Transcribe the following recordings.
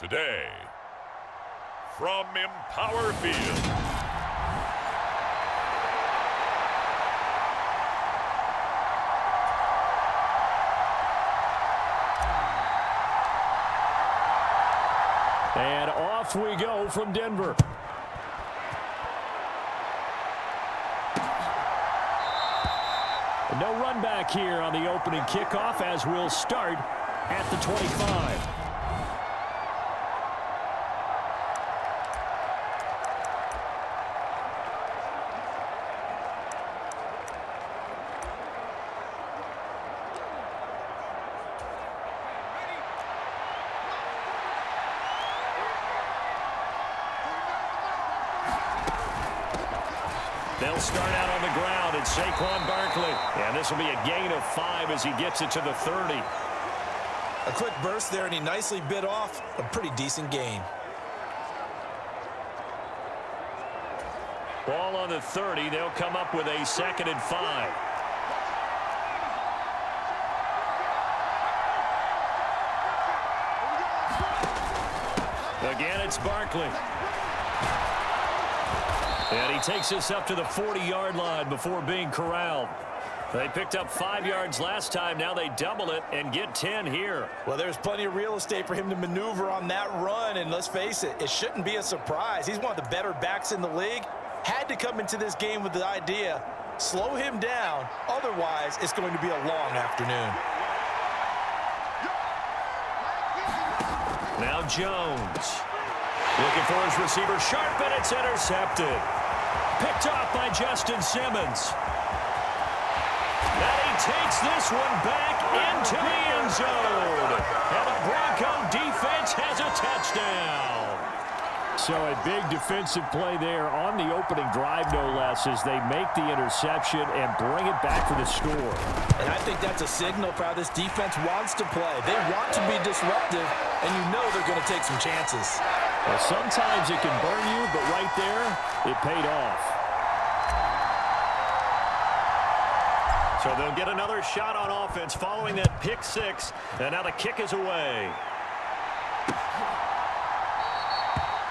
Today, from Empower Field, and off we go from Denver. No run back here on the opening kickoff as we'll start at the 25. They'll start out on the ground, and Saquon Barkley. And this will be a gain of 5 as he gets it to the 30. A quick burst there, and he nicely bit off a pretty decent gain. Ball on the 30. They'll come up with a 2nd and 5. Again, it's Barkley. And he takes us up to the 40-yard line before being corralled. They picked up 5 yards last time. Now they double it and get 10 here. Well, there's plenty of real estate for him to maneuver on that run. And let's face it, it shouldn't be a surprise. He's one of the better backs in the league. Had to come into this game with the idea, slow him down. Otherwise, it's going to be a long afternoon. Now Jones. Looking for his receiver, sharp, and it's intercepted. Picked off by Justin Simmons. And he takes this one back into the end zone. And the Bronco defense has a touchdown. So a big defensive play there on the opening drive, no less, as they make the interception and bring it back for the score. And I think that's a signal for how this defense wants to play. They want to be disruptive, and you know they're going to take some chances. Well, sometimes it can burn you, but right there, it paid off. So they'll get another shot on offense following that pick 6, and now the kick is away.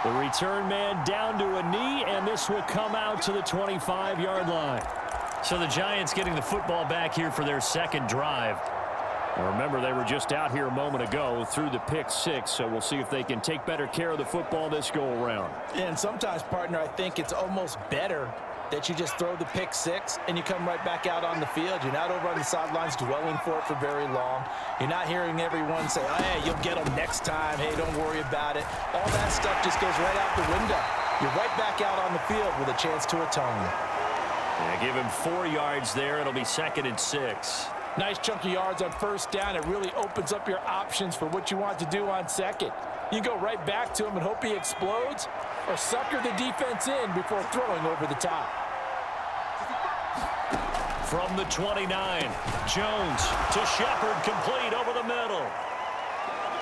The return man down to a knee, and this will come out to the 25-yard line. So the Giants getting the football back here for their 2nd drive. Now remember, they were just out here a moment ago through the pick 6, so we'll see if they can take better care of the football this go-around. And sometimes, partner, I think it's almost better that you just throw the pick 6 and you come right back out on the field. You're not over on the sidelines dwelling for it for very long. You're not hearing everyone say, oh, hey, you'll get them next time. Hey, don't worry about it. All that stuff just goes right out the window. You're right back out on the field with a chance to atone. Yeah, give him 4 yards there. It'll be 2nd and 6. Nice chunk of yards on 1st down. It really opens up your options for what you want to do on 2nd. You go right back to him and hope he explodes, or sucker the defense in before throwing over the top. From the 29, Jones to Shepard, complete over the middle.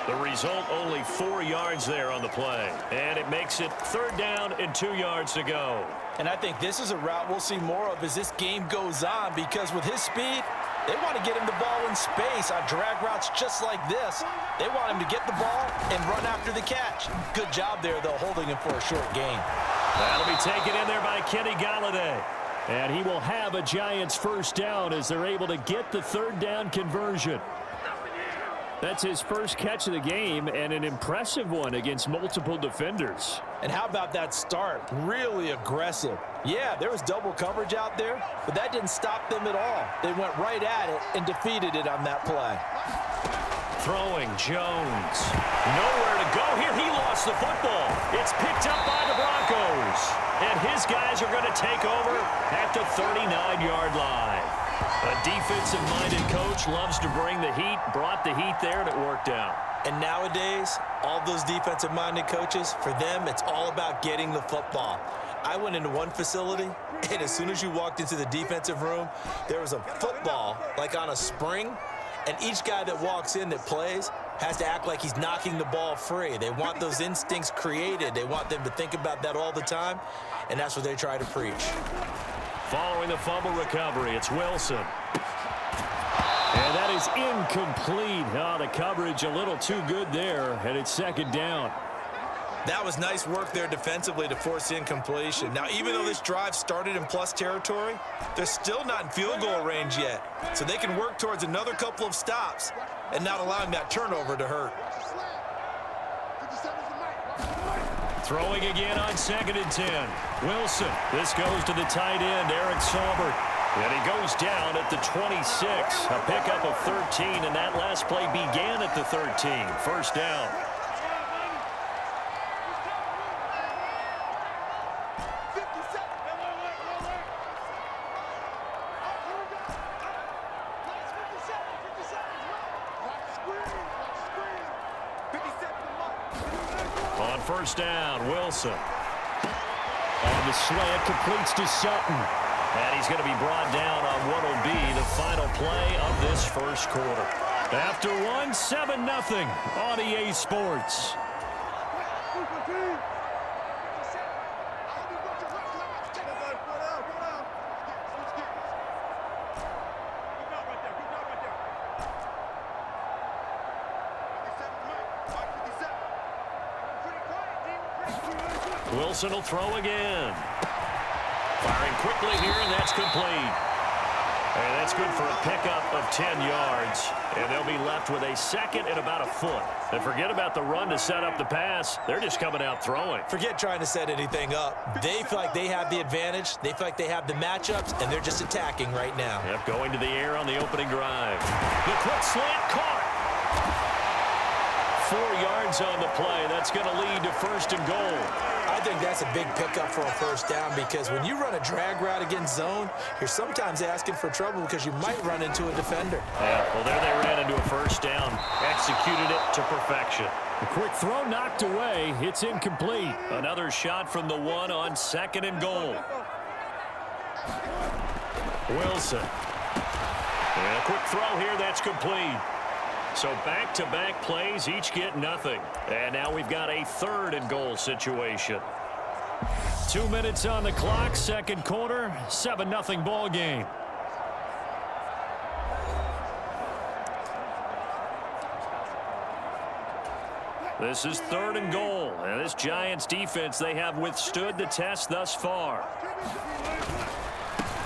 The result, only 4 yards there on the play. And it makes it 3rd down and 2 yards to go. And I think this is a route we'll see more of as this game goes on, because with his speed, they want to get him the ball in space on drag routes just like this. They want him to get the ball and run after the catch. Good job there, though, holding him for a short gain. That'll be taken in there by Kenny Galladay. And he will have a Giants 1st down as they're able to get the 3rd down conversion. That's his first catch of the game, and an impressive one against multiple defenders. And how about that start? Really aggressive. Yeah, there was double coverage out there, but that didn't stop them at all. They went right at it and defeated it on that play. Throwing, Jones. Nowhere to go here. He lost the football. It's picked up by the Broncos. And his guys are going to take over at the 39-yard line. A defensive-minded coach loves to bring the heat, brought the heat there, and it worked out. And nowadays, all those defensive-minded coaches, for them, it's all about getting the football. I went into one facility, and as soon as you walked into the defensive room, there was a football, like on a spring, and each guy that walks in that plays has to act like he's knocking the ball free. They want those instincts created. They want them to think about that all the time, and that's what they try to preach. Following the fumble recovery, it's Wilson. And that is incomplete. Oh, the coverage a little too good there, and it's second down. That was nice work there defensively to force the incompletion. Now, even though this drive started in plus territory, they're still not in field goal range yet. So they can work towards another couple of stops and not allowing that turnover to hurt. Throwing again on 2nd and 10. Wilson. This goes to the tight end, Eric Saubert. And he goes down at the 26. A pickup of 13, and that last play began at the 13. First down. On first down, Wilson. On the slant, completes to Sutton. And he's going to be brought down on what will be the final play of this first quarter. After one, 7-0 on EA Sports. Wilson will throw again. Firing quickly here, and that's complete. And that's good for a pickup of 10 yards. And they'll be left with a second and about a foot. And forget about the run to set up the pass. They're just coming out throwing. Forget trying to set anything up. They feel like they have the advantage. They feel like they have the matchups, and they're just attacking right now. Yep, going to the air on the opening drive. The quick slant caught. 4 yards on the play. That's going to lead to first and goal. I think that's a big pickup for a first down because when you run a drag route against zone, you're sometimes asking for trouble because you might run into a defender. Yeah, well, there they ran into a first down. Executed it to perfection. The quick throw knocked away. It's incomplete. Another shot from the one on 2nd and goal. Wilson. And a quick throw here. That's complete. So back-to-back plays, each get nothing. And now we've got a 3rd and goal situation. 2 minutes on the clock, second quarter, 7-0 ball game. This is 3rd and goal. And this Giants defense, they have withstood the test thus far.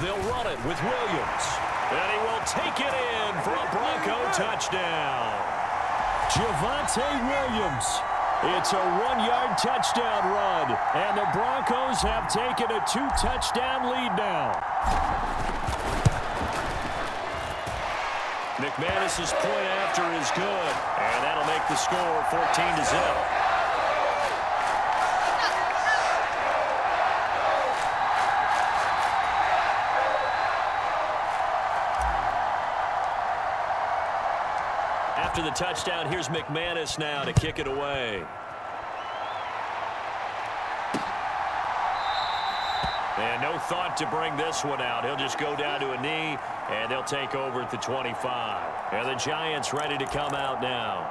They'll run it with Williams. And he will take it in for a Bronco touchdown. Javonte Williams. It's a 1-yard touchdown run. And the Broncos have taken a 2-touchdown lead now. McManus's point after is good. And that'll make the score 14-0. After the touchdown, here's McManus now to kick it away. And no thought to bring this one out. He'll just go down to a knee, and they'll take over at the 25. And the Giants ready to come out now.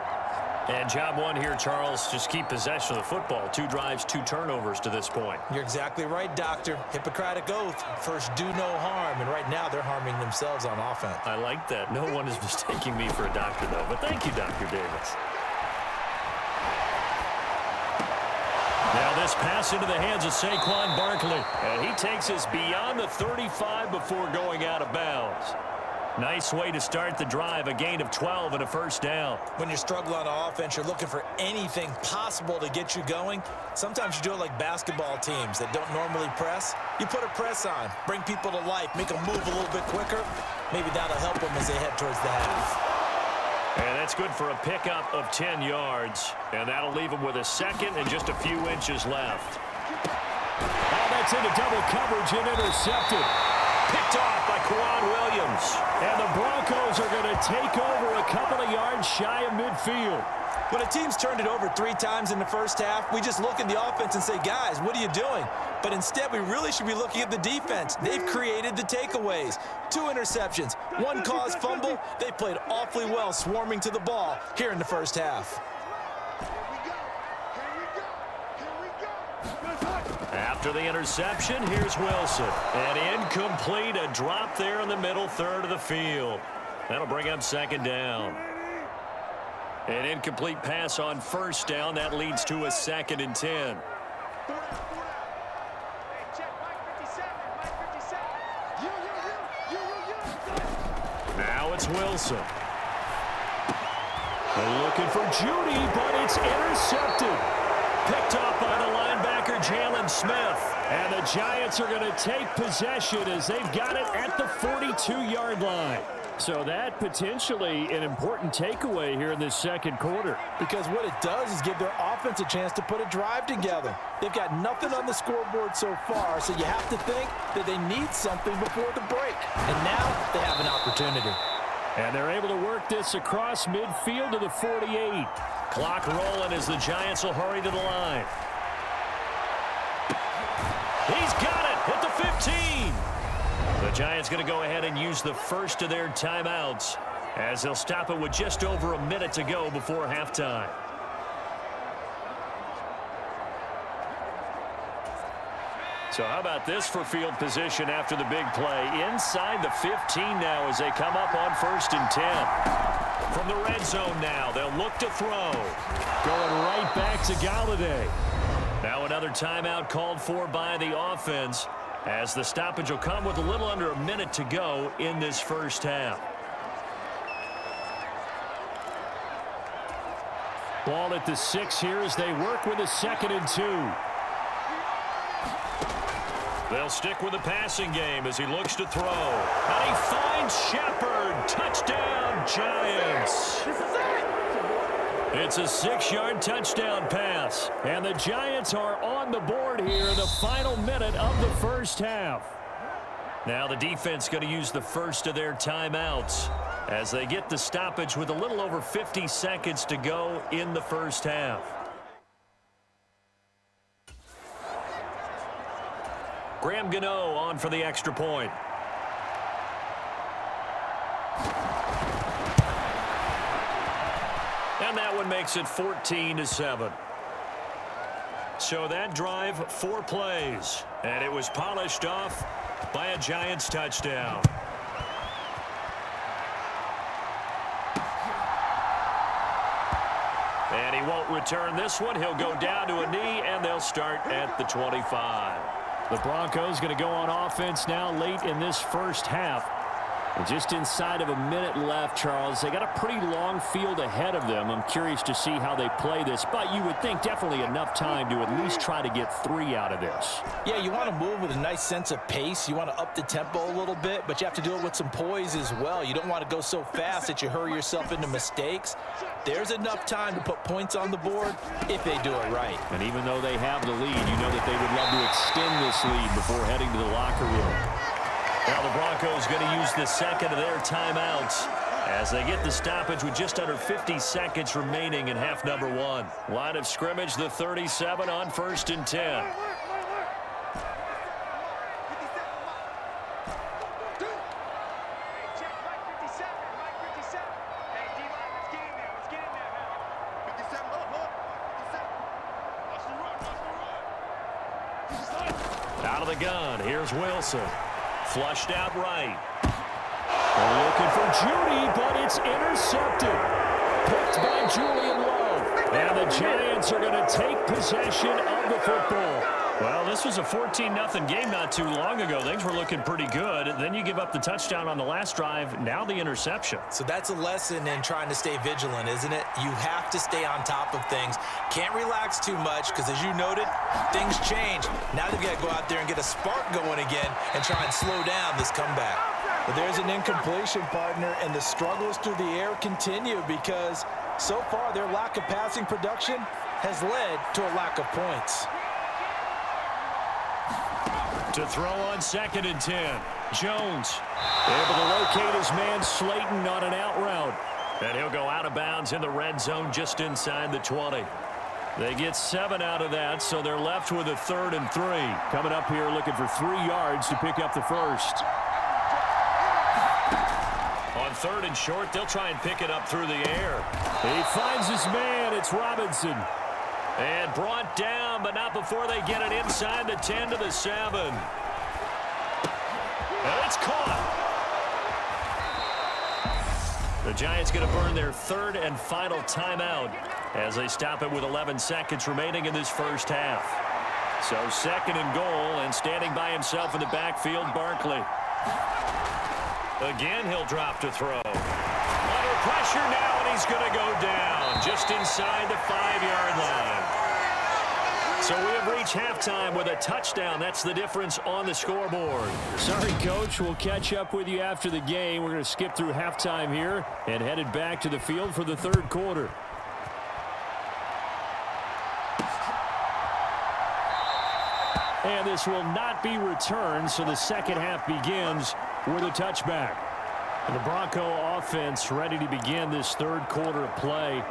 And job one here, Charles, just keep possession of the football. 2 drives, 2 turnovers to this point. You're exactly right, Doctor. Hippocratic oath. First, do no harm. And right now, they're harming themselves on offense. I like that. No one is mistaking me for a doctor, though. But thank you, Dr. Davis. Now this pass into the hands of Saquon Barkley. And he takes us beyond the 35 before going out of bounds. Nice way to start the drive, a gain of 12 and a first down. When you're struggling on offense, you're looking for anything possible to get you going. Sometimes you do it like basketball teams that don't normally press. You put a press on, bring people to life, make them move a little bit quicker. Maybe that'll help them as they head towards the half. And that's good for a pickup of 10 yards. And that'll leave them with a second and just a few inches left. Oh, that's into double coverage and intercepted. Picked off by Quan Williams. And the Broncos are going to take over a couple of yards shy of midfield. When a team's turned it over 3 times in the first half, we just look at the offense and say, guys, what are you doing? But instead, we really should be looking at the defense. They've created the takeaways. 2 interceptions, 1 caused fumble. They played awfully well swarming to the ball here in the first half. After the interception, here's Wilson. And incomplete, a drop there in the middle third of the field. That'll bring up second down. An incomplete pass on first down. That leads to a 2nd and 10. Now it's Wilson. They're looking for Judy, but it's intercepted. Picked off by the linebacker, Jalen Smith. And the Giants are going to take possession as they've got it at the 42-yard line. So that potentially an important takeaway here in this second quarter. Because what it does is give their offense a chance to put a drive together. They've got nothing on the scoreboard so far, so you have to think that they need something before the break. And now they have an opportunity. And they're able to work this across midfield to the 48. Clock rolling as the Giants will hurry to the line. He's got it at the 15. The Giants going to go ahead and use the first of their timeouts as they'll stop it with just over a minute to go before halftime. So how about this for field position after the big play? Inside the 15 now as they come up on 1st and 10. From the red zone now, they'll look to throw. Going right back to Galladay. Now another timeout called for by the offense as the stoppage will come with a little under a minute to go in this first half. Ball at the 6 here as they work with a 2nd and 2. They'll stick with the passing game as he looks to throw. And he finds Shepard. Touchdown, Giants. It's a 6-yard touchdown pass. And the Giants are on the board here in the final minute of the first half. Now the defense going to use the first of their timeouts as they get the stoppage with a little over 50 seconds to go in the first half. Graham Gano on for the extra point. And that one makes it 14-7. So that drive, 4 plays. And it was polished off by a Giants touchdown. And he won't return this one. He'll go down to a knee, and they'll start at the 25. The Broncos going to go on offense now late in this first half. And just inside of a minute left, Charles. They got a pretty long field ahead of them. I'm curious to see how they play this. But you would think definitely enough time to at least try to get 3 out of this. Yeah, you want to move with a nice sense of pace. You want to up the tempo a little bit, but you have to do it with some poise as well. You don't want to go so fast that you hurry yourself into mistakes. There's enough time to put points on the board if they do it right. And even though they have the lead, you know that they would love to extend this lead before heading to the locker room. Now the Broncos going to use the second of their timeouts as they get the stoppage with just under 50 seconds remaining in half number 1. Line of scrimmage, the 37 on 1st and 10. Out of the gun, here's Wilson. Flushed out right. They're looking for Judy, but it's intercepted. Picked by Julian Love. And the Giants are going to take possession of the football. Well, this was a 14-0 game not too long ago. Things were looking pretty good. Then you give up the touchdown on the last drive. Now the interception. So that's a lesson in trying to stay vigilant, isn't it? You have to stay on top of things. Can't relax too much because, as you noted, things change. Now they've got to go out there and get a spark going again and try and slow down this comeback. But there's an incompletion, partner, and the struggles through the air continue because so far their lack of passing production has led to a lack of points. To throw on 2nd and 10. Jones able to locate his man Slayton on an out route. And he'll go out of bounds in the red zone just inside the 20. They get 7 out of that, so they're left with a 3rd and 3. Coming up here looking for 3 yards to pick up the first. On 3rd and short, they'll try and pick it up through the air. He finds his man. It's Robinson. And brought down, but not before they get it inside the 10 to the 7. And it's caught. The Giants going to burn their third and final timeout as they stop it with 11 seconds remaining in this first half. So second and goal, and standing by himself in the backfield, Barkley. Again, he'll drop to throw. Under pressure now, and he's going to go down just inside the 5-yard line. So we have reached halftime with a touchdown. That's the difference on the scoreboard. Sorry, Coach. We'll catch up with you after the game. We're going to skip through halftime here and headed back to the field for the third quarter. And this will not be returned, so the second half begins with a touchback. And the Bronco offense ready to begin this third quarter of play.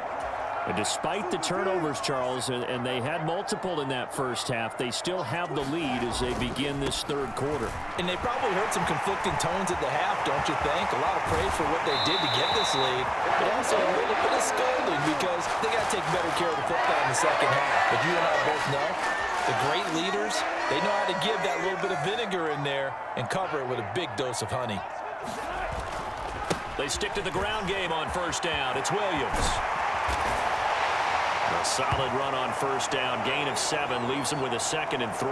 And despite the turnovers, Charles, and they had multiple in that first half, they still have the lead as they begin this third quarter. And they probably heard some conflicting tones at the half, don't you think? A lot of praise for what they did to get this lead, but also a little bit of scolding because they got to take better care of the football in the second half. But you and I both know the great leaders, they know how to give that little bit of vinegar in there and cover it with a big dose of honey. They stick to the ground game on first down. It's Williams. A solid run on first down. Gain of 7 leaves them with a 2nd and 3.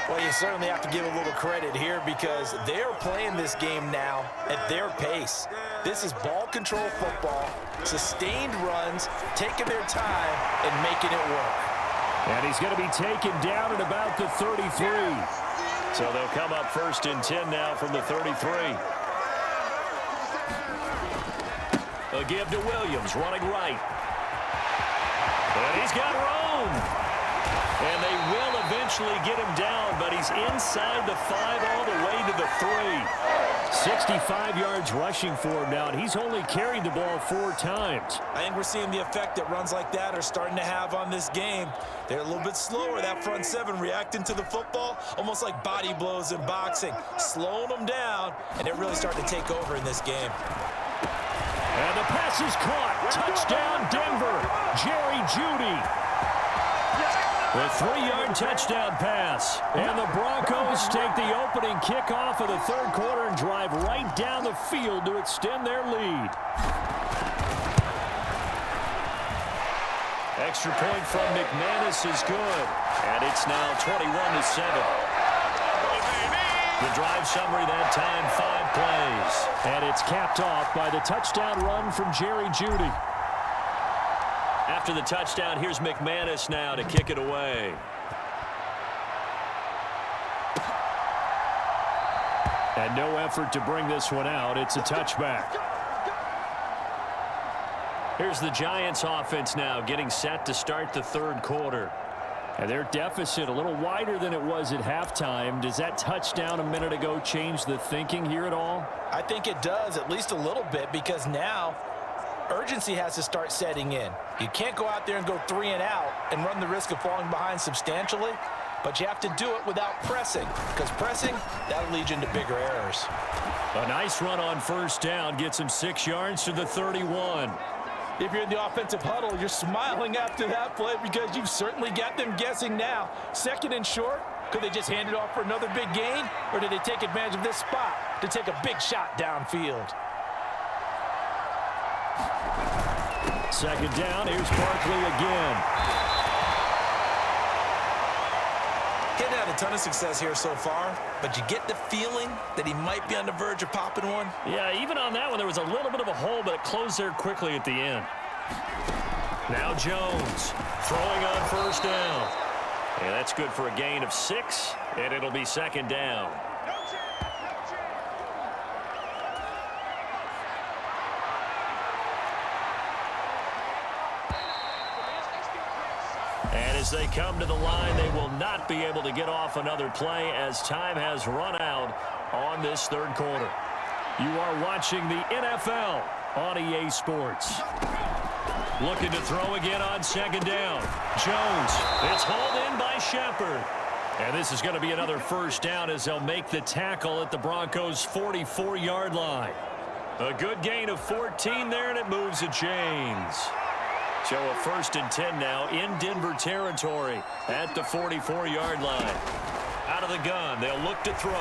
Well, you certainly have to give a little credit here because they're playing this game now at their pace. This is ball control football, sustained runs, taking their time and making it work. And he's going to be taken down at about the 33. So they'll come up 1st and 10 now from the 33. A give to Williams, running right. And he's got room. And they will eventually get him down, but he's inside the 5 all the way to the 3. 65 yards rushing for him now, and he's only carried the ball 4 times. I think we're seeing the effect that runs like that are starting to have on this game. They're a little bit slower, that front 7 reacting to the football, almost like body blows in boxing, slowing them down, and they're really starting to take over in this game. And the pass is caught. Touchdown, Denver. Jerry Jeudy. The 3-yard touchdown pass. And the Broncos take the opening kickoff of the third quarter and drive right down the field to extend their lead. Extra point from McManus is good. And it's now 21-7. The drive summary that time, 5 plays. And it's capped off by the touchdown run from Jerry Jeudy. After the touchdown, here's McManus now to kick it away. And no effort to bring this one out. It's a touchback. Here's the Giants offense now getting set to start the third quarter. And their deficit a little wider than it was at halftime. Does that touchdown a minute ago change the thinking here at all? I think it does, at least a little bit, because now urgency has to start setting in. You can't go out there and go 3 and out and run the risk of falling behind substantially, but you have to do it without pressing, because pressing, that'll lead you into bigger errors. A nice run on first down gets him 6 yards to the 31. If you're in the offensive huddle, you're smiling after that play because you've certainly got them guessing now. 2nd and short, could they just hand it off for another big gain? Or did they take advantage of this spot to take a big shot downfield? 2nd down, here's Barkley again. Getting had a ton of success here so far, but you get the feeling that he might be on the verge of popping one. Yeah, even on that one, there was a little bit of a hole, but it closed there quickly at the end. Now Jones throwing on first down. And that's good for a gain of 6, and it'll be 2nd down. And as they come to the line, they will not be able to get off another play as time has run out on this third quarter. You are watching the NFL on EA Sports. Looking to throw again on 2nd down. Jones, it's hauled in by Shepard. And this is going to be another first down as they'll make the tackle at the Broncos' 44-yard line. A good gain of 14 there, and it moves the chains. So a 1st and 10 now in Denver territory at the 44-yard line. Out of the gun, they'll look to throw.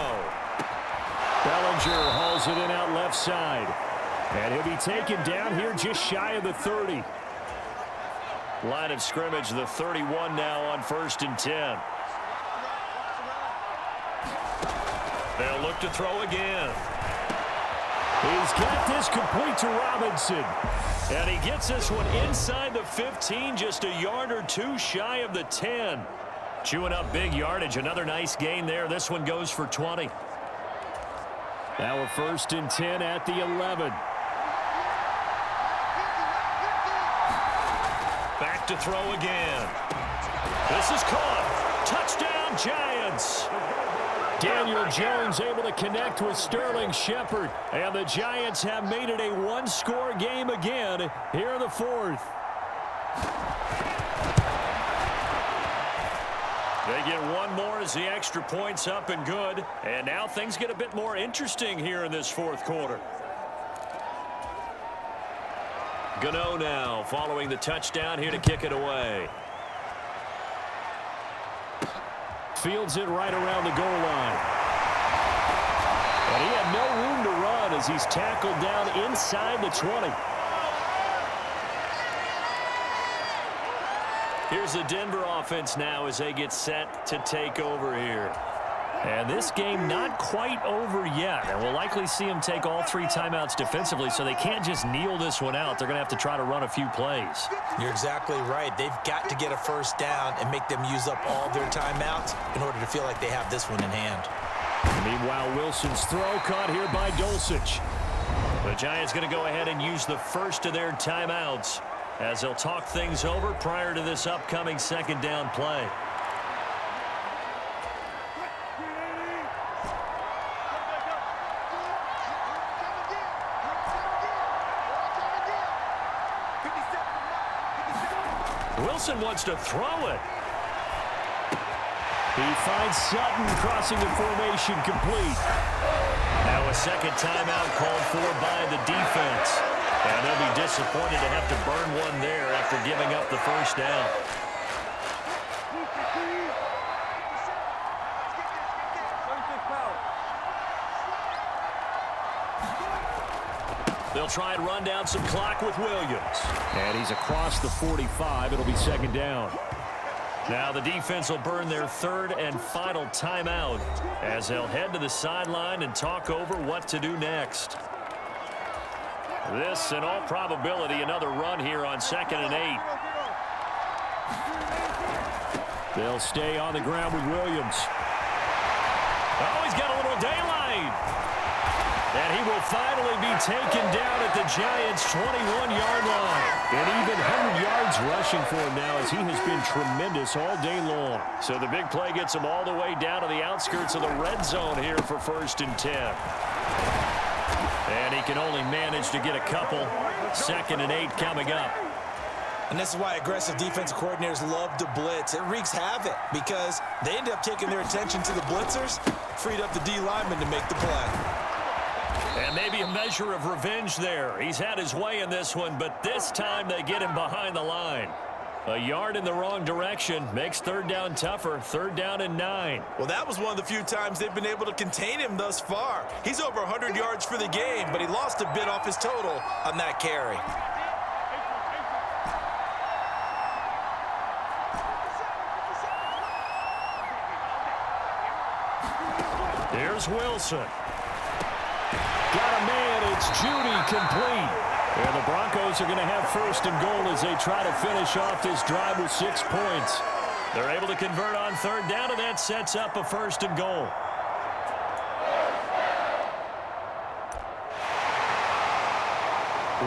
Bellinger hauls it in out left side. And he'll be taken down here just shy of the 30. Line of scrimmage, the 31 now on 1st and 10. They'll look to throw again. He's got this complete to Robinson. And he gets this one inside the 15, just a yard or two shy of the 10. Chewing up big yardage. Another nice gain there. This one goes for 20. Now a 1st and 10 at the 11. Back to throw again. This is caught. Touchdown, Giants. Daniel Jones able to connect with Sterling Shepard. And the Giants have made it a one-score game again here in the 4th. They get one more as the extra point's up and good. And now things get a bit more interesting here in this 4th quarter. Gano now following the touchdown here to kick it away. Fields it right around the goal line. And he had no room to run as he's tackled down inside the 20. Here's the Denver offense now as they get set to take over here. And this game not quite over yet. And we'll likely see them take all 3 timeouts defensively, so they can't just kneel this one out. They're going to have to try to run a few plays. You're exactly right. They've got to get a first down and make them use up all their timeouts in order to feel like they have this one in hand. Meanwhile, Wilson's throw caught here by Dulcich. The Giants going to go ahead and use the first of their timeouts as they'll talk things over prior to this upcoming 2nd down play. Wilson wants to throw it. He finds Sutton crossing the formation complete. Now a 2nd timeout called for by the defense. And they'll be disappointed to have to burn one there after giving up the first down. They'll try and run down some clock with Williams. And he's across the 45. It'll be 2nd down. Now the defense will burn their 3rd and final timeout as they'll head to the sideline and talk over what to do next. This, in all probability, another run here on 2nd and 8. They'll stay on the ground with Williams. Oh, he's got a little daylight. And he will finally be taken down at the Giants' 21-yard line. And even 100 yards rushing for him now as he has been tremendous all day long. So the big play gets him all the way down to the outskirts of the red zone here for 1st and 10. And he can only manage to get a couple. 2nd and 8 coming up. And this is why aggressive defensive coordinators love to blitz. It wreaks havoc because they end up taking their attention to the blitzers, freed up the D lineman to make the play. And maybe a measure of revenge there. He's had his way in this one, but this time they get him behind the line. A yard in the wrong direction makes 3rd down tougher. 3rd down and 9. Well, that was one of the few times they've been able to contain him thus far. He's over 100 yards for the game, but he lost a bit off his total on that carry. Here's Wilson. Got a man. It's Judy complete. And the Broncos are going to have 1st and goal as they try to finish off this drive with 6 points. They're able to convert on 3rd down, and that sets up a 1st and goal.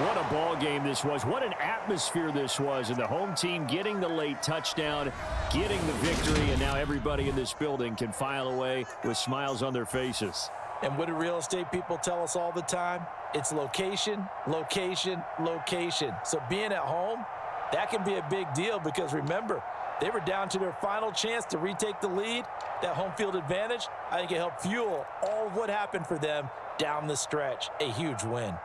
What a ball game this was. What an atmosphere this was. And the home team getting the late touchdown, getting the victory, and now everybody in this building can file away with smiles on their faces. And what do real estate people tell us all the time? It's location, location, location. So being at home, that can be a big deal because remember, they were down to their final chance to retake the lead. That home field advantage, I think it helped fuel all of what happened for them down the stretch. A huge win.